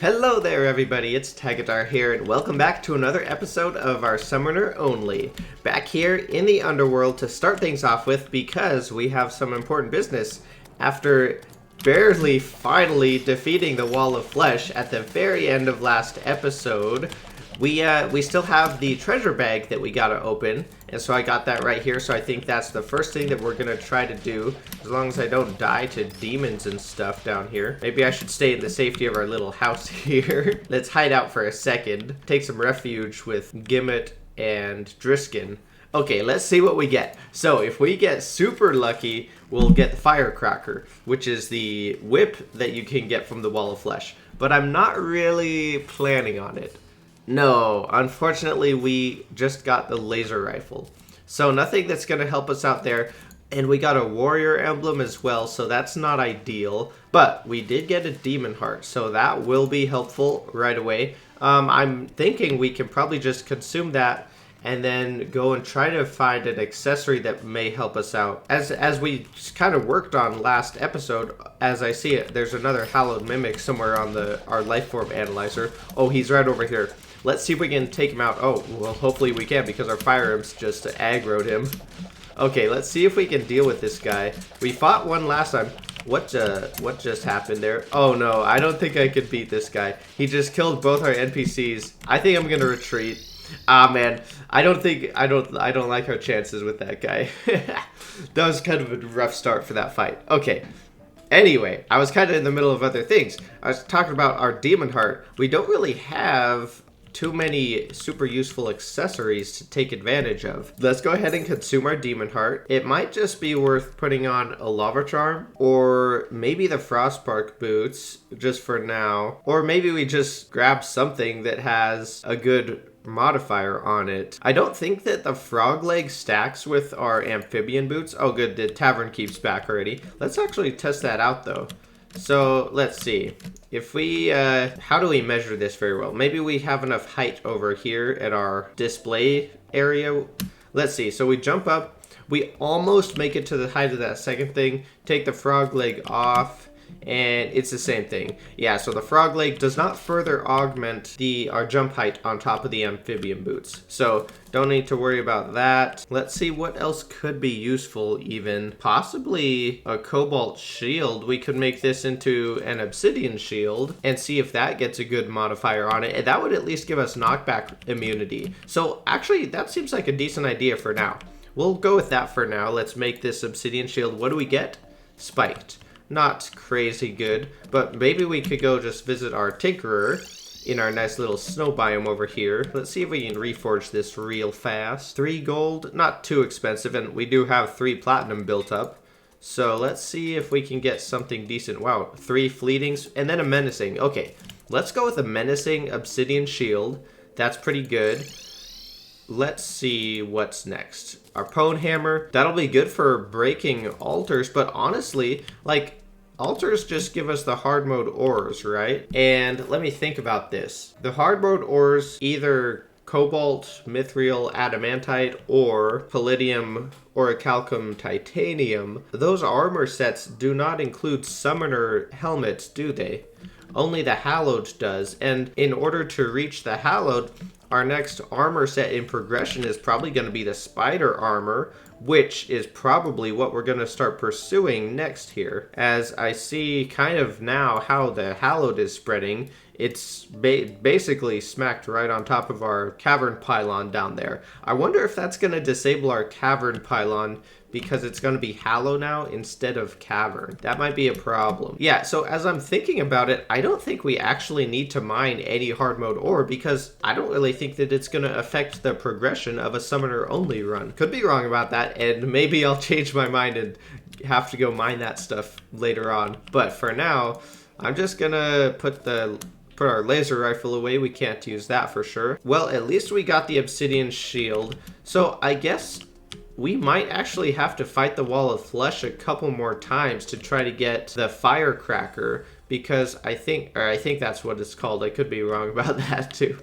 Hello there everybody, it's Tigitar here and welcome back to another episode of our Summoner Only. Back here in the underworld to start things off with because we have some important business. After barely finally defeating the Wall of Flesh at the very end of last episode, we still have the treasure bag that we gotta open, and so I got that right here, so I think that's the first thing that we're gonna try to do, as long as I don't die to demons and stuff down here. Maybe I should stay in the safety of our little house here. Let's hide out for a second, take some refuge with Gimmet and Driskin. Okay, let's see what we get. So, if we get super lucky, we'll get the Firecracker, which is the whip that you can get from the Wall of Flesh. But I'm not really planning on it. No, unfortunately we just got the laser rifle. So nothing that's going to help us out there. And we got a warrior emblem as well, so that's not ideal. But we did get a demon heart, so that will be helpful right away. I'm thinking we can probably just consume that and then go and try to find an accessory that may help us out. As we kind of worked on last episode, as I see it, there's another hallowed mimic somewhere on our life form analyzer. Oh, he's right over here. Let's see if we can take him out. Oh, well, hopefully we can because our fire imps just aggroed him. Okay, let's see if we can deal with this guy. We fought one last time. What just happened there? Oh no, I don't think I could beat this guy. He just killed both our NPCs. I think I'm gonna retreat. Ah man, I don't like our chances with that guy. That was kind of a rough start for that fight. Okay. Anyway, I was kind of in the middle of other things. I was talking about our demon heart. We don't really have too many super useful accessories to take advantage of. Let's go ahead and consume our demon heart. It might just be worth putting on a lava charm or maybe the frostbark boots just for now. Or maybe we just grab something that has a good modifier on it. I don't think that the frog leg stacks with our amphibian boots. Oh good, the tavern keeps back already. Let's actually test that out though. So let's see if we how do we measure this very well? Maybe we have enough height over here at our display area. Let's see, so we jump up, we almost make it to the height of that second thing, take the frog leg off, and it's the same thing. Yeah, so the frog leg does not further augment our jump height on top of the amphibian boots. So don't need to worry about that. Let's see what else could be useful even. Possibly a cobalt shield. We could make this into an obsidian shield and see if that gets a good modifier on it. And that would at least give us knockback immunity. So actually that seems like a decent idea for now. We'll go with that for now. Let's make this obsidian shield. What do we get? Spiked. Not crazy good, but maybe we could go just visit our tinkerer in our nice little snow biome over here. Let's see if we can reforge this real fast. 3 gold, not too expensive, and we do have 3 platinum built up. So let's see if we can get something decent. Wow, 3 fleetings and then a menacing. Okay, let's go with a menacing obsidian shield. That's pretty good. Let's see what's next. Our Pwn Hammer, that'll be good for breaking altars, but honestly, like, altars just give us the hard mode ores, right? And let me think about this. The hard mode ores, either cobalt, mithril, adamantite, or palladium, orichalcum, titanium, those armor sets do not include summoner helmets, do they? Only the hallowed does, and in order to reach the hallowed, our next armor set in progression is probably going to be the spider armor, which is probably what we're going to start pursuing next here. As I see kind of now how the hallowed is spreading, it's basically smacked right on top of our cavern pylon down there. I wonder if that's going to disable our cavern pylon because it's going to be hallow now instead of cavern. That might be a problem. Yeah, so as I'm thinking about it, I don't think we actually need to mine any hard mode ore because I don't really think that it's going to affect the progression of a summoner only run. Could be wrong about that, and maybe I'll change my mind and have to go mine that stuff later on. But for now, I'm just gonna put our laser rifle away. We can't use that for sure. Well, at least we got the obsidian shield. So I guess we might actually have to fight the Wall of Flesh a couple more times to try to get the Firecracker, because I think that's what it's called. I could be wrong about that too.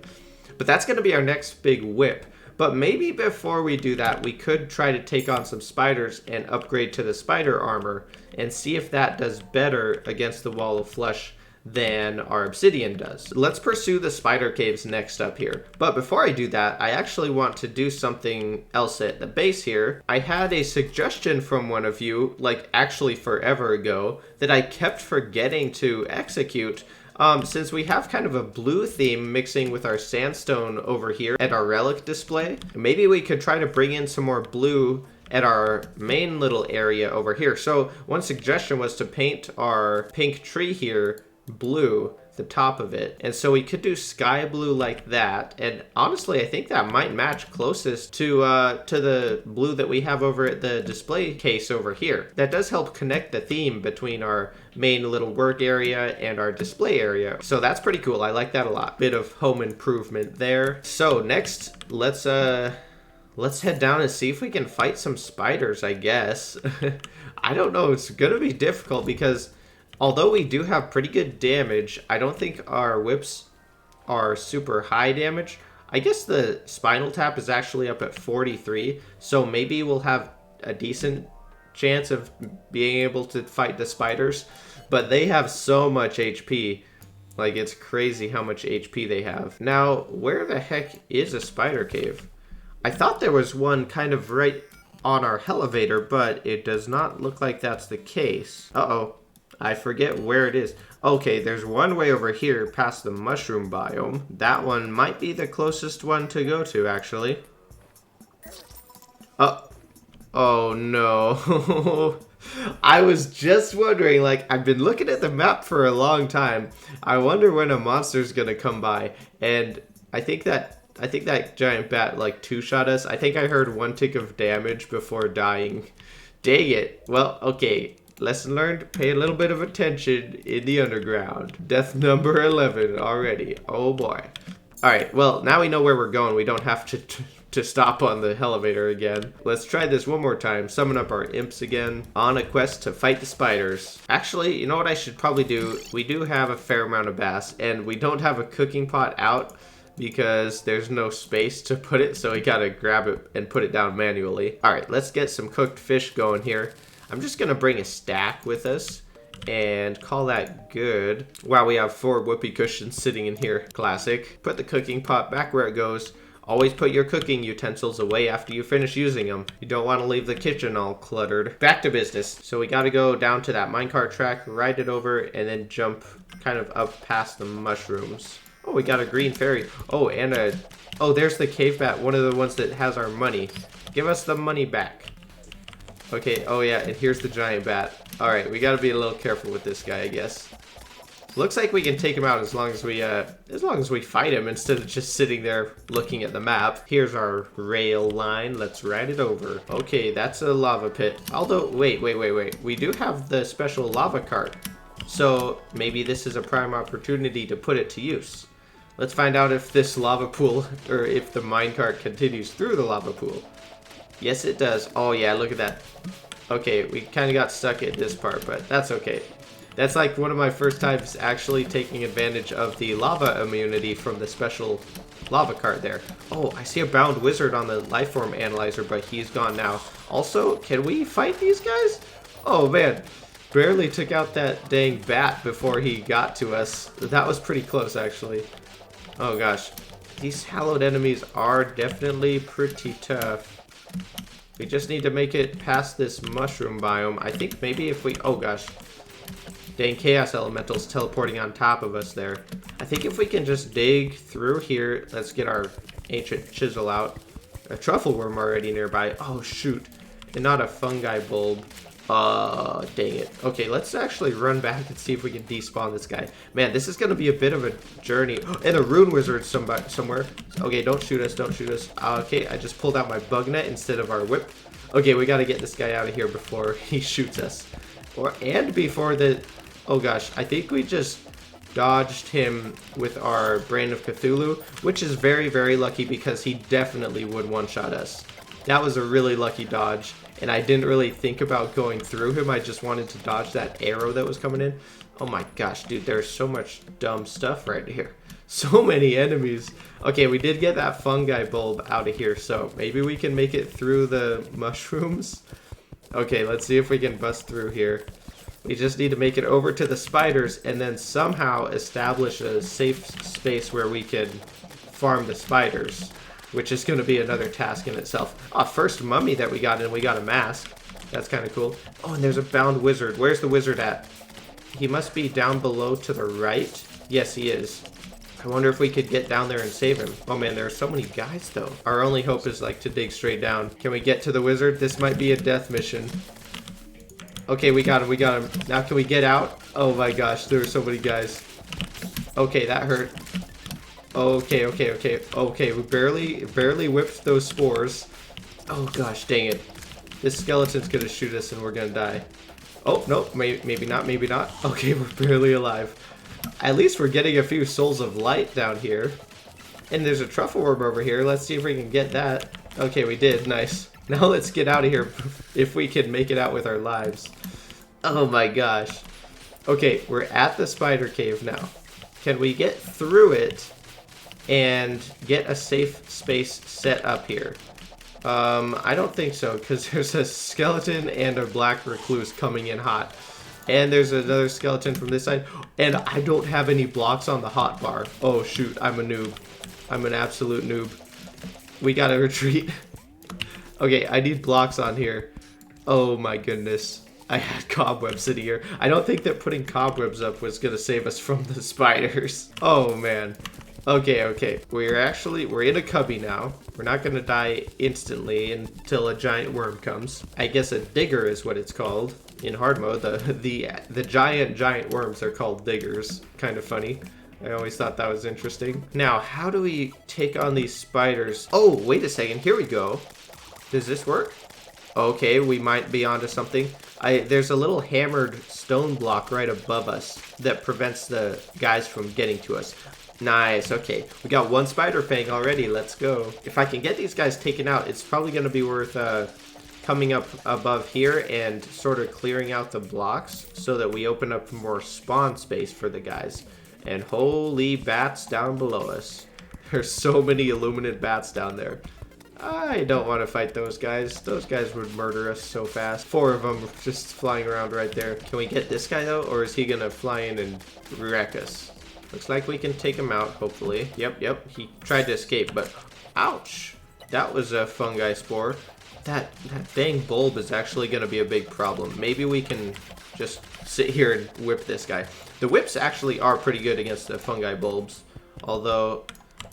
But that's going to be our next big whip. But maybe before we do that, we could try to take on some spiders and upgrade to the spider armor and see if that does better against the Wall of Flesh than our obsidian does. Let's pursue the spider caves next up here. But before I do that, I actually want to do something else at the base here. I had a suggestion from one of you, like actually forever ago, that I kept forgetting to execute. Since we have kind of a blue theme mixing with our sandstone over here at our relic display, maybe we could try to bring in some more blue at our main little area over here. So one suggestion was to paint our pink tree here blue, the top of it. And so we could do sky blue like that. And honestly, I think that might match closest to the blue that we have over at the display case over here. That does help connect the theme between our main little work area and our display area. So that's pretty cool. I like that a lot. Bit of home improvement there. So next, let's head down and see if we can fight some spiders, I guess. I don't know. It's gonna be difficult because although we do have pretty good damage, I don't think our whips are super high damage. I guess the Spinal Tap is actually up at 43, so maybe we'll have a decent chance of being able to fight the spiders. But they have so much HP. Like, it's crazy how much HP they have. Now, where the heck is a spider cave? I thought there was one kind of right on our elevator, but it does not look like that's the case. Uh-oh. I forget where it is. Okay, there's one way over here past the mushroom biome. That one might be the closest one to go to, actually. Oh no. I was just wondering, like, I've been looking at the map for a long time. I wonder when a monster's gonna come by. And I think that giant bat, like, two-shot us. I think I heard one tick of damage before dying. Dang it. Well, okay. Lesson learned, pay a little bit of attention in the underground. Death number 11 already. Oh boy. Alright, well, now we know where we're going. We don't have to stop on the elevator again. Let's try this one more time. Summon up our imps again. On a quest to fight the spiders. Actually, you know what I should probably do? We do have a fair amount of bass, and we don't have a cooking pot out because there's no space to put it, so we gotta grab it and put it down manually. Alright, let's get some cooked fish going here. I'm just gonna bring a stack with us and call that good. Wow, we have 4 whoopee cushions sitting in here. Classic. Put the cooking pot back where it goes. Always put your cooking utensils away after you finish using them. You don't want to leave the kitchen all cluttered. Back to business. So we gotta go down to that minecart track, ride it over, and then jump kind of up past the mushrooms. Oh, we got a green fairy. Oh, and oh, there's the cave bat, one of the ones that has our money. Give us the money back. Okay, oh yeah, and here's the giant bat. Alright, we gotta be a little careful with this guy, I guess. Looks like we can take him out as long as we fight him instead of just sitting there looking at the map. Here's our rail line. Let's ride it over. Okay, that's a lava pit. Although, wait. We do have the special lava cart. So maybe this is a prime opportunity to put it to use. Let's find out if this lava pool, or if the minecart continues through the lava pool. Yes, it does. Oh, yeah, look at that. Okay, we kind of got stuck at this part, but that's okay. That's like one of my first times actually taking advantage of the lava immunity from the special lava cart there. Oh, I see a bound wizard on the lifeform analyzer, but he's gone now. Also, can we fight these guys? Oh, man. Barely took out that dang bat before he got to us. That was pretty close, actually. Oh, gosh. These hallowed enemies are definitely pretty tough. We just need to make it past this mushroom biome. I think maybe if we... Oh, gosh. Dang chaos elementals teleporting on top of us there. I think if we can just dig through here... Let's get our ancient chisel out. A truffle worm already nearby. Oh, shoot. And not a fungi bulb. Dang it. Okay, let's actually run back and see if we can despawn this guy. Man, this is going to be a bit of a journey. And a rune wizard somewhere. Okay, don't shoot us, don't shoot us. Okay, I just pulled out my bug net instead of our whip. Okay, we got to get this guy out of here before he shoots us. And before the... Oh gosh, I think we just dodged him with our Brain of Cthulhu, which is very, very lucky because he definitely would one-shot us. That was a really lucky dodge. And I didn't really think about going through him. I just wanted to dodge that arrow that was coming in. Oh my gosh, dude, there's so much dumb stuff right here. So many enemies. Okay, we did get that fungi bulb out of here, so maybe we can make it through the mushrooms. Okay, let's see if we can bust through here. We just need to make it over to the spiders and then somehow establish a safe space where we can farm the spiders, which is going to be another task in itself. First mummy that we got, and we got a mask. That's kind of cool. Oh, and there's a bound wizard. Where's the wizard at? He must be down below to the right. Yes, he is. I wonder if we could get down there and save him. Oh man, there are so many guys though. Our only hope is like to dig straight down. Can we get to the wizard? This might be a death mission. Okay, we got him. Now can we get out? Oh my gosh, there are so many guys. Okay, that hurt. Okay. We barely whipped those spores. Oh gosh, dang it. This skeleton's gonna shoot us and we're gonna die. Oh, no, maybe not. Okay, we're barely alive. At least we're getting a few souls of light down here. And there's a truffle worm over here. Let's see if we can get that. Okay, we did. Nice. Now let's get out of here if we can make it out with our lives. Oh my gosh. Okay, we're at the spider cave now. Can we get through it and get a safe space set up here? I don't think so, because there's a skeleton and a black recluse coming in hot. And there's another skeleton from this side. And I don't have any blocks on the hotbar. Oh shoot, I'm a noob. I'm an absolute noob. We gotta retreat. Okay, I need blocks on here. Oh my goodness. I had cobwebs in here. I don't think that putting cobwebs up was gonna save us from the spiders. Oh man. Okay. We're in a cubby now. We're not gonna die instantly until a giant worm comes. I guess a digger is what it's called in hard mode. The giant worms are called diggers. Kind of funny. I always thought that was interesting. Now, how do we take on these spiders? Oh, wait a second. Here we go. Does this work? Okay, we might be onto something. There's a little hammered stone block right above us that prevents the guys from getting to us. Nice, okay. We got one spider fang already, let's go. If I can get these guys taken out, it's probably gonna be worth coming up above here and sort of clearing out the blocks so that we open up more spawn space for the guys. And holy bats down below us. There's so many illuminate bats down there. I don't want to fight those guys. Those guys would murder us so fast. 4 of them just flying around right there. Can we get this guy though, or is he gonna fly in and wreck us? Looks like we can take him out, hopefully. Yep. He tried to escape, but ouch! That was a fungi spore. That dang bulb is actually going to be a big problem. Maybe we can just sit here and whip this guy. The whips actually are pretty good against the fungi bulbs, although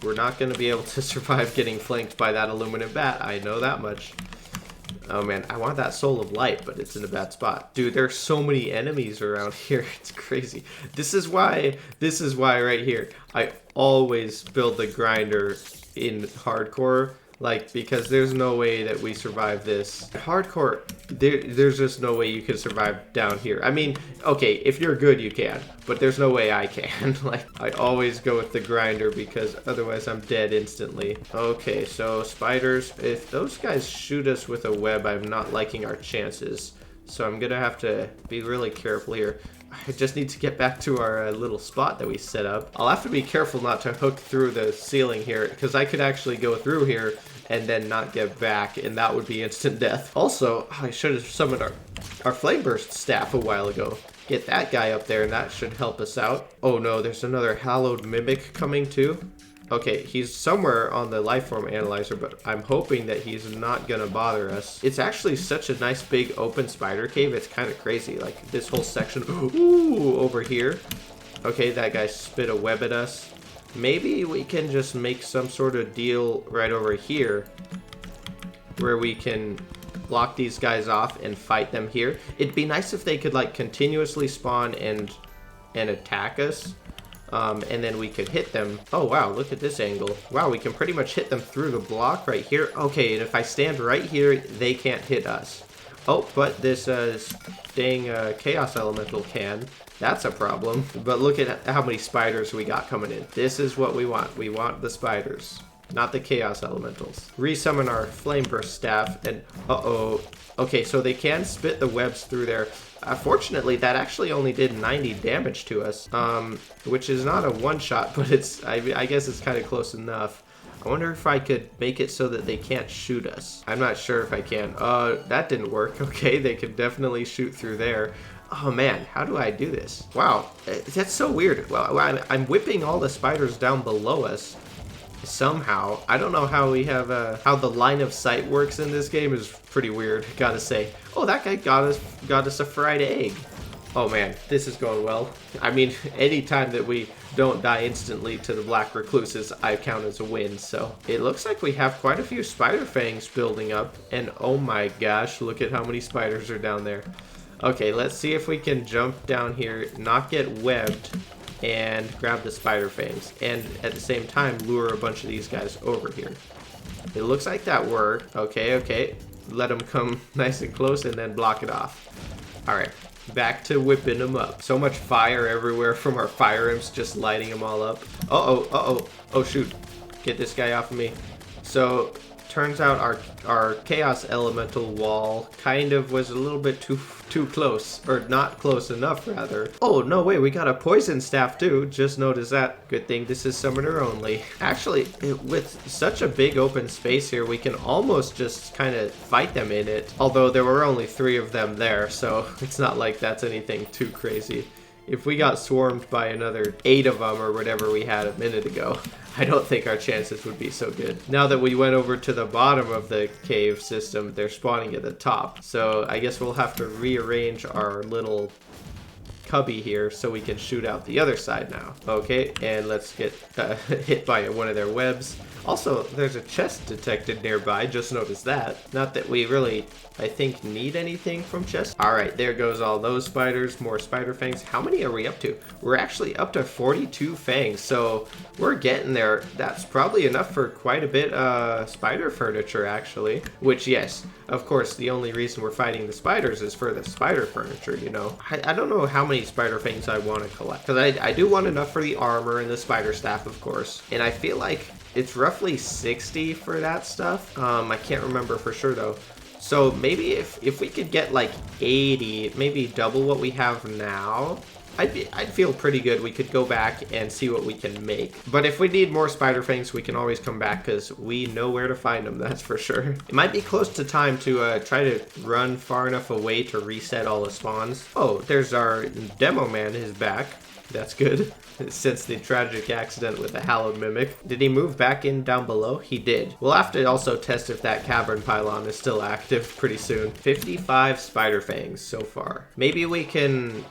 we're not going to be able to survive getting flanked by that illuminant bat. I know that much. Oh man, I want that soul of light, but it's in a bad spot. Dude, there's so many enemies around here. It's crazy. This is why right here, I always build the grinder in hardcore. Like, because there's no way that we survive this. Hardcore, there's just no way you can survive down here. I mean, okay, if you're good, you can. But there's no way I can. Like, I always go with the grinder because otherwise I'm dead instantly. Okay, so spiders. If those guys shoot us with a web, I'm not liking our chances. So I'm gonna have to be really careful here. I just need to get back to our little spot that we set up. I'll have to be careful not to hook through the ceiling here, because I could actually go through here and then not get back, and that would be instant death. Also, I should have summoned our flame burst staff a while ago. Get that guy up there, and that should help us out. Oh no, there's another hallowed mimic coming too. Okay, he's somewhere on the lifeform analyzer, but I'm hoping that he's not gonna bother us. It's actually such a nice big open spider cave, it's kind of crazy. Like, this whole section, ooh, over here. Okay, that guy spit a web at us. Maybe we can just make some sort of deal right over here where we can block these guys off and fight them here. It'd be nice if they could, like, continuously spawn and attack us. And then we could hit them. Oh wow, look at this angle. Wow, we can pretty much hit them through the block right here. Okay, and if I stand right here, they can't hit us. Oh, but this dang chaos elemental can. That's a problem. But look at how many spiders we got coming in. This is what we want. We want the spiders, not the chaos elementals. Resummon our flame burst staff, and uh-oh. Okay, so they can spit the webs through there. Fortunately, that actually only did 90 damage to us, which is not a one-shot, but it's, I guess it's kind of close enough. I wonder if I could make it so that they can't shoot us. I'm not sure if I can. That didn't work. Okay, they could definitely shoot through there. Oh man, how do I do this? Wow, that's so weird. Well, I'm whipping all the spiders down below us somehow. I don't know how we have how the line of sight works in this game is pretty weird, gotta say. Oh, that guy got us a fried egg. Oh man, this is going well. I mean, anytime that we don't die instantly to the black recluses, I count as a win. So it looks like we have quite a few spider fangs building up, and oh my gosh, look at how many spiders are down there. Okay, let's see if we can jump down here, not get webbed, and grab the spider fangs, and at the same time lure a bunch of these guys over here. It looks like that worked. Okay, let them come nice and close and then block it off. All right, back to whipping them up. So much fire everywhere from our fire imps, just lighting them all up. Oh shoot, get this guy off of me. So turns out our chaos elemental wall kind of was a little bit too close, or not close enough rather. Oh no, wait, we got a poison staff too. Just noticed that. Good thing this is summoner only. Actually, with such a big open space here, we can almost just kind of fight them in it. Although there were only 3 of them there, so it's not like that's anything too crazy. If we got swarmed by another 8 of them or whatever we had a minute ago, I don't think our chances would be so good. Now that we went over to the bottom of the cave system, they're spawning at the top. So I guess we'll have to rearrange our little cubby here so we can shoot out the other side now. Okay, and let's get hit by one of their webs. Also, there's a chest detected nearby, just noticed that. Not that we really, I think, need anything from chests. All right, there goes all those spiders, more spider fangs. How many are we up to? We're actually up to 42 fangs, so we're getting there. That's probably enough for quite a bit spider furniture, actually. Which, yes, of course, the only reason we're fighting the spiders is for the spider furniture, you know. I don't know how many spider fangs I want to collect, because I do want enough for the armor and the spider staff, of course. And I feel like it's roughly 60 for that stuff. I can't remember for sure though. So maybe if we could get like 80, maybe double what we have now, I'd feel pretty good. We could go back and see what we can make. But if we need more spider fangs, we can always come back because we know where to find them, that's for sure. It might be close to time to try to run far enough away to reset all the spawns. Oh, there's our demo man is back. That's good. Since the tragic accident with the hallowed mimic. Did he move back in down below? He did. We'll have to also test if that cavern pylon is still active pretty soon. 55 spider fangs so far. Maybe we can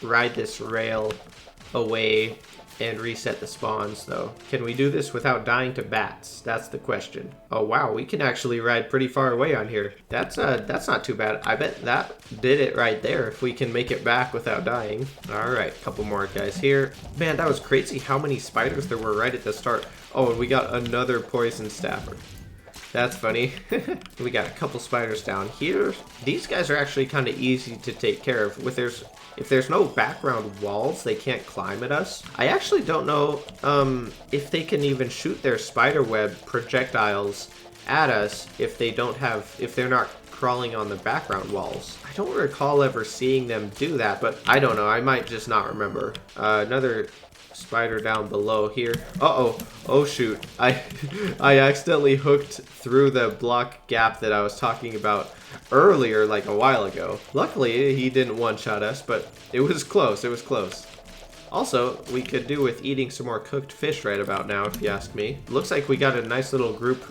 ride this rail away and reset the spawns though. Can we do this without dying to bats? That's the question. Oh wow, we can actually ride pretty far away on here. That's not too bad. I bet that did it right there if we can make it back without dying. All right, couple more guys here. Man, that was crazy how many spiders there were right at the start. Oh, and we got another poison staffer. That's funny. We got a couple spiders down here. These guys are actually kind of easy to take care of. If there's no background walls, they can't climb at us. I actually don't know if they can even shoot their spider web projectiles at us if they're not crawling on the background walls. I don't recall ever seeing them do that, but I don't know. I might just not remember. Another spider down below here. Oh shoot, I accidentally hooked through the block gap that I was talking about earlier, like a while ago. Luckily he didn't one-shot us, but it was close. Also, we could do with eating some more cooked fish right about now, if you ask me. Looks like we got a nice little group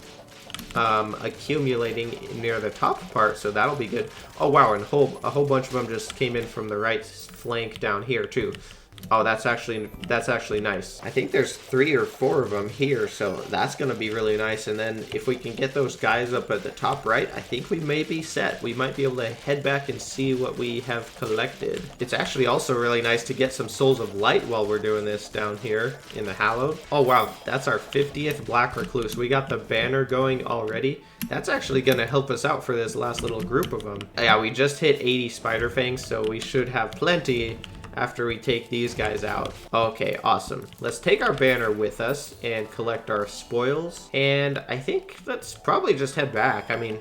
accumulating near the top part, so that'll be good. Oh wow, and a whole bunch of them just came in from the right flank down here too. Oh, that's actually nice. I think there's 3 or 4 of them here, so that's gonna be really nice. And then if we can get those guys up at the top right, I think we may be set. We might be able to head back and see what we have collected. It's actually also really nice to get some souls of light while we're doing this down here in the hallowed. Oh wow, that's our 50th black recluse. We got the banner going already. That's actually gonna help us out for this last little group of them. Yeah, we just hit 80 spider fangs, so we should have plenty after we take these guys out. Okay, awesome. Let's take our banner with us and collect our spoils. And I think let's probably just head back. I mean,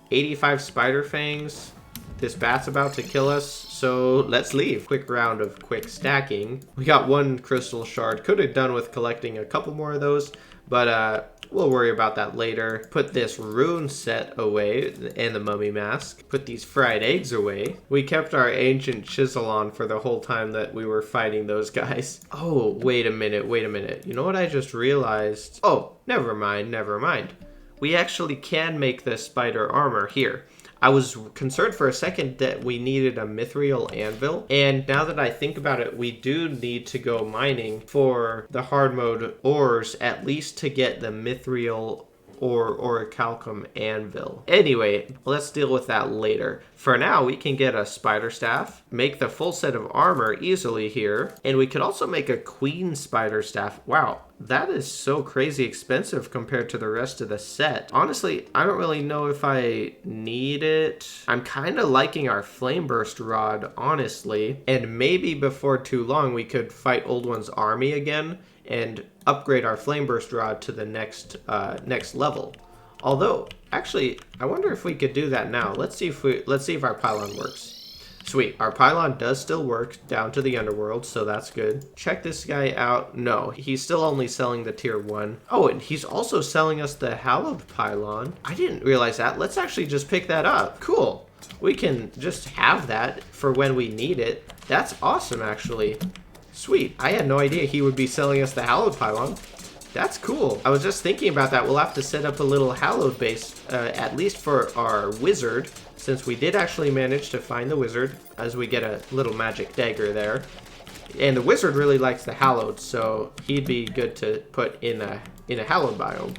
85 spider fangs. This bat's about to kill us, so let's leave. Quick round of quick stacking. We got 1 crystal shard. Could have done with collecting a couple more of those, but We'll worry about that later. Put this rune set away and the mummy mask. Put these fried eggs away. We kept our ancient chisel on for the whole time that we were fighting those guys. Oh, wait a minute, wait a minute. You know what I just realized? Oh, never mind, never mind. We actually can make the spider armor here. I was concerned for a second that we needed a mithril anvil, and now that I think about it, we do need to go mining for the hard mode ores, at least to get the mithril or orichalcum anvil. Anyway, let's deal with that later. For now, we can get a spider staff, make the full set of armor easily here, and we could also make a queen spider staff. Wow, that is so crazy expensive compared to the rest of the set. Honestly, I don't really know if I need it. I'm kind of liking our flame burst rod, honestly, and maybe before too long we could fight Old One's army again and upgrade our flame burst rod to the next level. Although, actually, I wonder if we could do that now. Let's see if our pylon works. Sweet, our pylon does still work down to the underworld, so that's good. Check this guy out. No, he's still only selling the tier 1. Oh, and he's also selling us the hallowed pylon. I didn't realize that. Let's actually just pick that up. Cool. We can just have that for when we need it. That's awesome, actually. Sweet. I had no idea he would be selling us the hallowed pylon. That's cool. I was just thinking about that. We'll have to set up a little hallowed base, at least for our wizard, since we did actually manage to find the wizard, as we get a little magic dagger there. And the wizard really likes the hallowed, so he'd be good to put in a hallowed biome.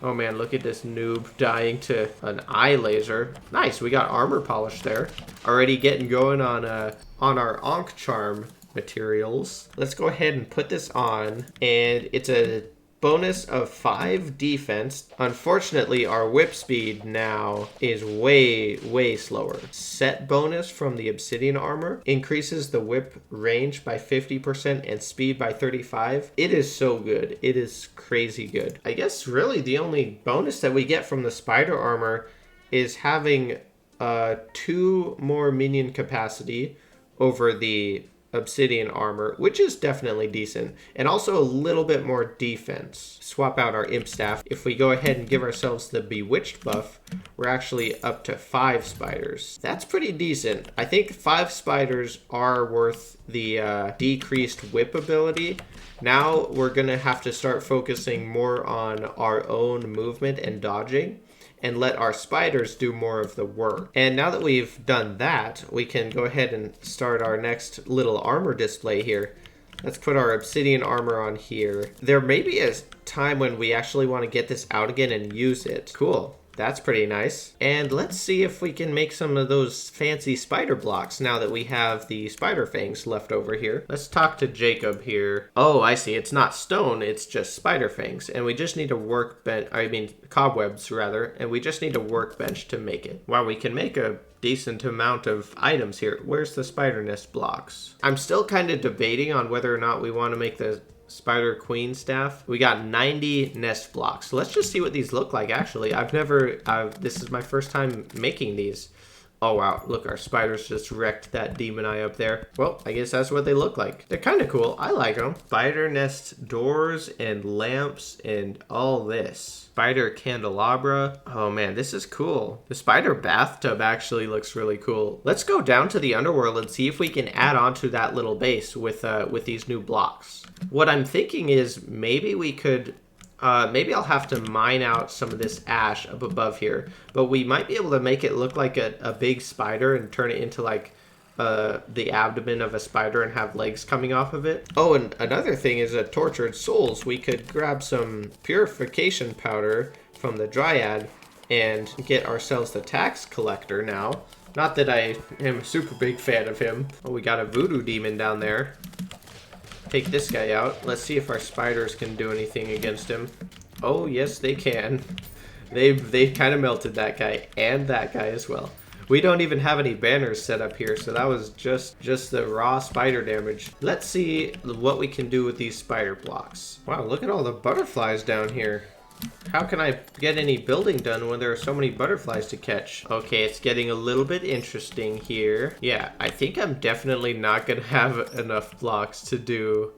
Oh man, look at this noob dying to an eye laser. Nice, we got armor polish there. Already getting going on our Ankh charm materials. Let's go ahead and put this on, and it's a bonus of 5 defense. Unfortunately, our whip speed now is way slower. Set bonus from the obsidian armor increases the whip range by 50% and speed by 35. It is so good. It is crazy good. I guess really the only bonus that we get from the spider armor is having 2 more minion capacity over the obsidian armor, which is definitely decent, and also a little bit more defense. Swap out our imp staff. If we go ahead and give ourselves the bewitched buff, we're actually up to 5 spiders. That's pretty decent. I think 5 spiders are worth the decreased whip ability. Now we're gonna have to start focusing more on our own movement and dodging, and let our spiders do more of the work. And now that we've done that, we can go ahead and start our next little armor display here. Let's put our obsidian armor on here. There may be a time when we actually want to get this out again and use it. Cool. That's pretty nice. And let's see if we can make some of those fancy spider blocks now that we have the spider fangs left over here. Let's talk to Jacob here. Oh, I see. It's not stone. It's just spider fangs. And we just need a workbench. I mean, cobwebs, rather. And we just need a workbench to make it. Wow, we can make a decent amount of items here. Where's the spider nest blocks? I'm still kind of debating on whether or not we want to make the spider queen staff. We got 90 nest blocks. So let's just see what these look like. Actually, this is my first time making these. Oh wow, look, our spiders just wrecked that demon eye up there. Well, I guess that's what they look like. They're kind of cool. I like them. Spider nest doors and lamps and all this. Spider candelabra. Oh man, this is cool. The spider bathtub actually looks really cool. Let's go down to the underworld and see if we can add on to that little base with these new blocks. What I'm thinking is maybe we could maybe I'll have to mine out some of this ash up above here, but we might be able to make it look like a big spider and turn it into like the abdomen of a spider and have legs coming off of it. Oh, and another thing is tortured souls. We could grab some purification powder from the dryad and get ourselves the tax collector now. Not that I am a super big fan of him. Oh, we got a voodoo demon down there. Take this guy out. Let's see if our spiders can do anything against him. Oh, yes, they can. They kind of melted that guy and that guy as well. We don't even have any banners set up here, so that was just the raw spider damage. Let's see what we can do with these spider blocks. Wow, look at all the butterflies down here. How can I get any building done when there are so many butterflies to catch? Okay, it's getting a little bit interesting here. Yeah, I think I'm definitely not gonna have enough blocks to do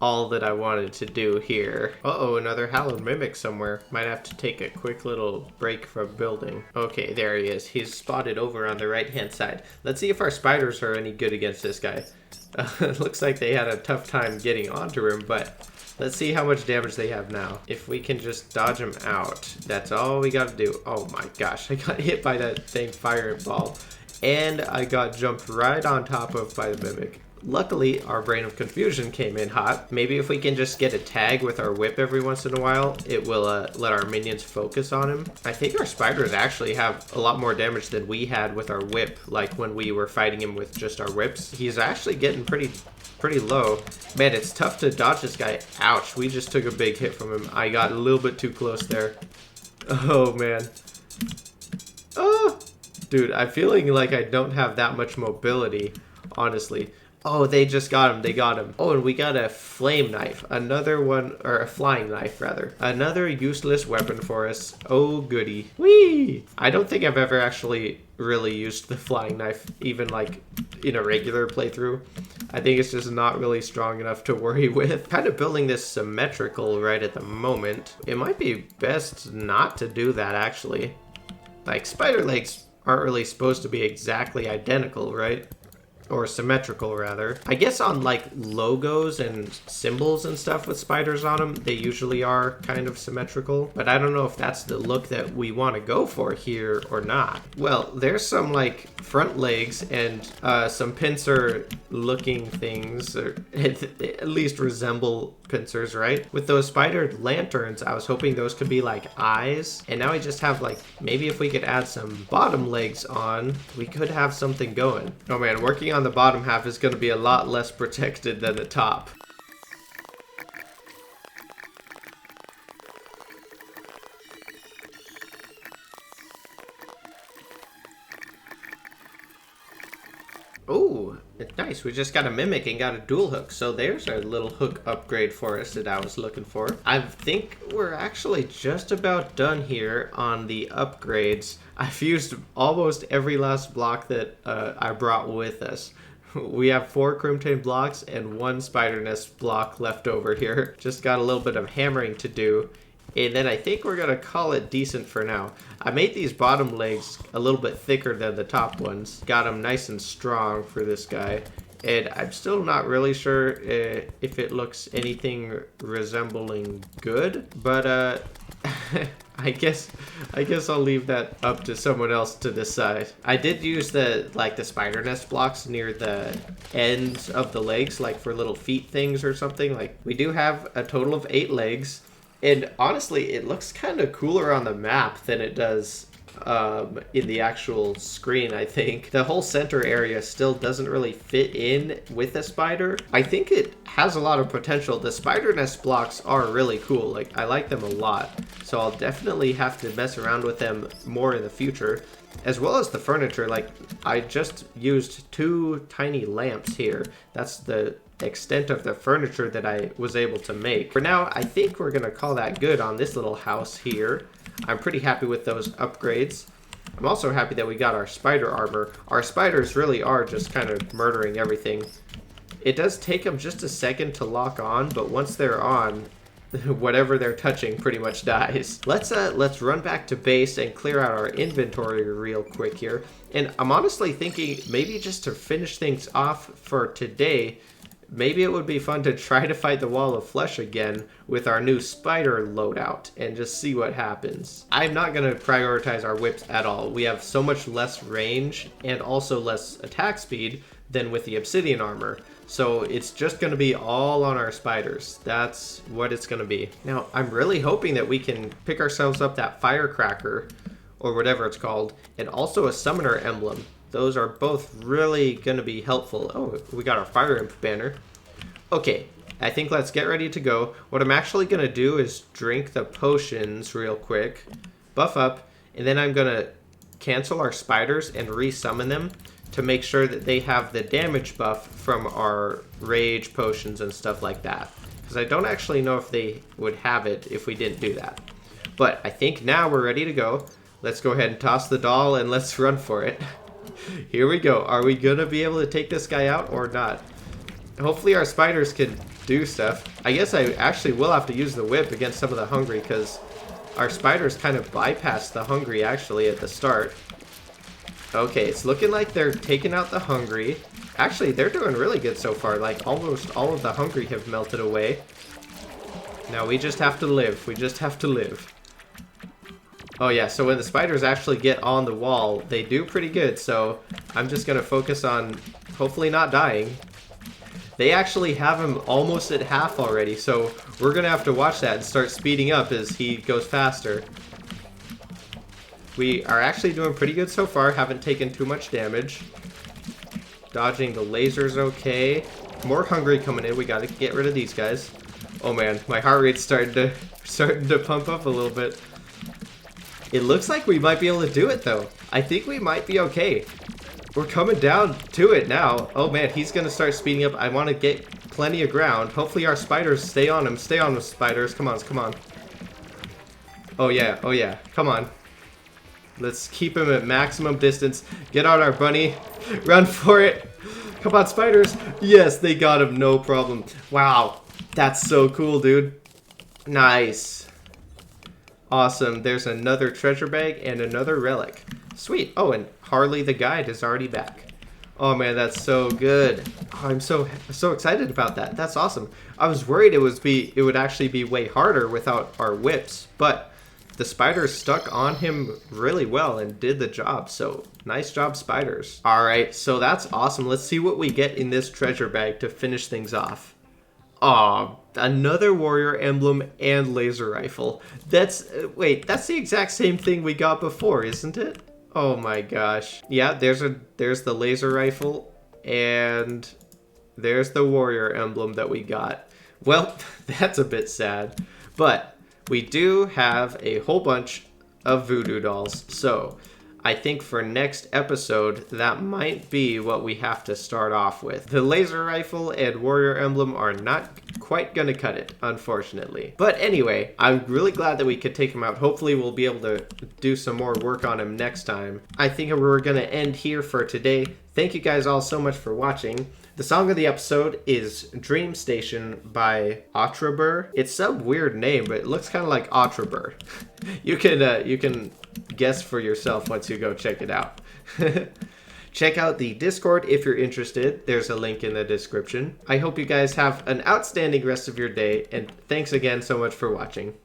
all that I wanted to do here. Uh-oh, another hallowed mimic somewhere. Might have to take a quick little break from building. Okay, there he is. He's spotted over on the right-hand side. Let's see if our spiders are any good against this guy. It looks like they had a tough time getting onto him, but let's see how much damage they have now. If we can just dodge him out, that's all we gotta do. Oh my gosh, I got hit by that thing fireball, and I got jumped right on top of by the mimic. Luckily, our Brain of Confusion came in hot. Maybe if we can just get a tag with our whip every once in a while, it will let our minions focus on him. I think our spiders actually have a lot more damage than we had with our whip, like when we were fighting him with just our whips. He's actually getting pretty low. Man, it's tough to dodge this guy. Ouch, we just took a big hit from him. I got a little bit too close there. Oh, man. Oh, dude, I'm feeling like I don't have that much mobility, honestly. Oh, they just got him. They got him. Oh, and we got a flame knife. Another one, or a flying knife, rather. Another useless weapon for us. Oh, goody. Whee! I don't think I've ever actually really used the flying knife, even like in a regular playthrough. I think it's just not really strong enough to worry with. Kind of building this symmetrical right at the moment. It might be best not to do that, actually. Like, spider legs aren't really supposed to be exactly identical, right? Or symmetrical, rather. I guess on like logos and symbols and stuff with spiders on them, they usually are kind of symmetrical, but I don't know if that's the look that we want to go for here or not. Well, there's some like front legs and some pincer looking things, or at least resemble pincers, right? With those spider lanterns, I was hoping those could be like eyes, and now we just have like, maybe if we could add some bottom legs on, we could have something going. Oh man, working on the bottom half is going to be a lot less protected than the top. Oh, it's nice. We just got a mimic and got a dual hook. So there's our little hook upgrade for us that I was looking for. I think we're actually just about done here on the upgrades. I've used almost every last block that I brought with us. We have 4 Crimtane blocks and 1 spider nest block left over here. Just got a little bit of hammering to do. And then I think we're going to call it decent for now. I made these bottom legs a little bit thicker than the top ones. Got them nice and strong for this guy. And I'm still not really sure if it looks anything resembling good. But I guess I'll leave that up to someone else to decide. I did use the spider nest blocks near the ends of the legs, like for little feet things or something. Like, we do have a total of 8 legs. And honestly, it looks kind of cooler on the map than it does in the actual screen, I think. The whole center area still doesn't really fit in with a spider. I think it has a lot of potential. The spider nest blocks are really cool. Like, I like them a lot. So I'll definitely have to mess around with them more in the future. As well as the furniture. Like, I just used 2 tiny lamps here. That's the extent of the furniture that I was able to make. For now, I think we're gonna call that good on this little house here. I'm pretty happy with those upgrades. I'm also happy that we got our spider armor. Our spiders really are just kind of murdering everything. It does take them just a second to lock on, but once they're on, whatever they're touching pretty much dies. Let's run back to base and clear out our inventory real quick here. And I'm honestly thinking maybe just to finish things off for today, maybe it would be fun to try to fight the wall of flesh again with our new spider loadout and just see what happens. I'm not going to prioritize our whips at all. We have so much less range and also less attack speed than with the obsidian armor. So it's just going to be all on our spiders. That's what it's going to be. Now, I'm really hoping that we can pick ourselves up that firecracker or whatever it's called, and also a summoner emblem. Those are both really going to be helpful. Oh, we got our fire imp banner. Okay, I think let's get ready to go. What I'm actually going to do is drink the potions real quick, buff up, and then I'm going to cancel our spiders and resummon them to make sure that they have the damage buff from our rage potions and stuff like that. Because I don't actually know if they would have it if we didn't do that. But I think now we're ready to go. Let's go ahead and toss the doll and let's run for it. Here we go. Are we going to be able to take this guy out or not? Hopefully our spiders can do stuff. I guess I actually will have to use the whip against some of the hungry because our spiders kind of bypass the hungry actually at the start. Okay, it's looking like they're taking out the hungry. Actually, they're doing really good so far. Like, almost all of the hungry have melted away. Now we just have to live. We just have to live. Oh yeah, so when the spiders actually get on the wall, they do pretty good. So I'm just going to focus on hopefully not dying. They actually have him almost at half already, so we're going to have to watch that and start speeding up as he goes faster. We are actually doing pretty good so far, haven't taken too much damage. Dodging the lasers okay. More hungry coming in, we got to get rid of these guys. Oh man, my heart rate's starting to pump up a little bit. It looks like we might be able to do it though. I think we might be okay. We're coming down to it now. Oh man, he's gonna start speeding up. I want to get plenty of ground. Hopefully our spiders stay on him. Stay on the spiders. Come on, come on. Oh yeah, come on. Let's keep him at maximum distance. Get on our bunny. Run for it. Come on, spiders. Yes, they got him, no problem. Wow, that's so cool, dude. Nice. Awesome, there's another treasure bag and another relic. Sweet. Oh, and Harley the guide is already back. Oh man, that's so good. Oh, I'm so excited about that. That's awesome. I was worried it would actually be way harder without our whips, but the spiders stuck on him really well and did the job. So nice job, spiders. All right, so that's awesome. Let's see what we get in this treasure bag to finish things off. Aw, another warrior emblem and laser rifle. Wait, that's the exact same thing we got before, isn't it? Oh my gosh. Yeah, there's the laser rifle and there's the warrior emblem that we got. Well, that's a bit sad, but we do have a whole bunch of voodoo dolls. So I think for next episode, that might be what we have to start off with. The laser rifle and warrior emblem are not quite gonna cut it, unfortunately. But anyway, I'm really glad that we could take him out. Hopefully we'll be able to do some more work on him next time. I think we're gonna end here for today. Thank you guys all so much for watching. The song of the episode is Dream Station by Otrabur. It's some weird name, but it looks kind of like Otrabur. You can guess for yourself once you go check it out. Check out the Discord if you're interested. There's a link in the description. I hope you guys have an outstanding rest of your day, and thanks again so much for watching.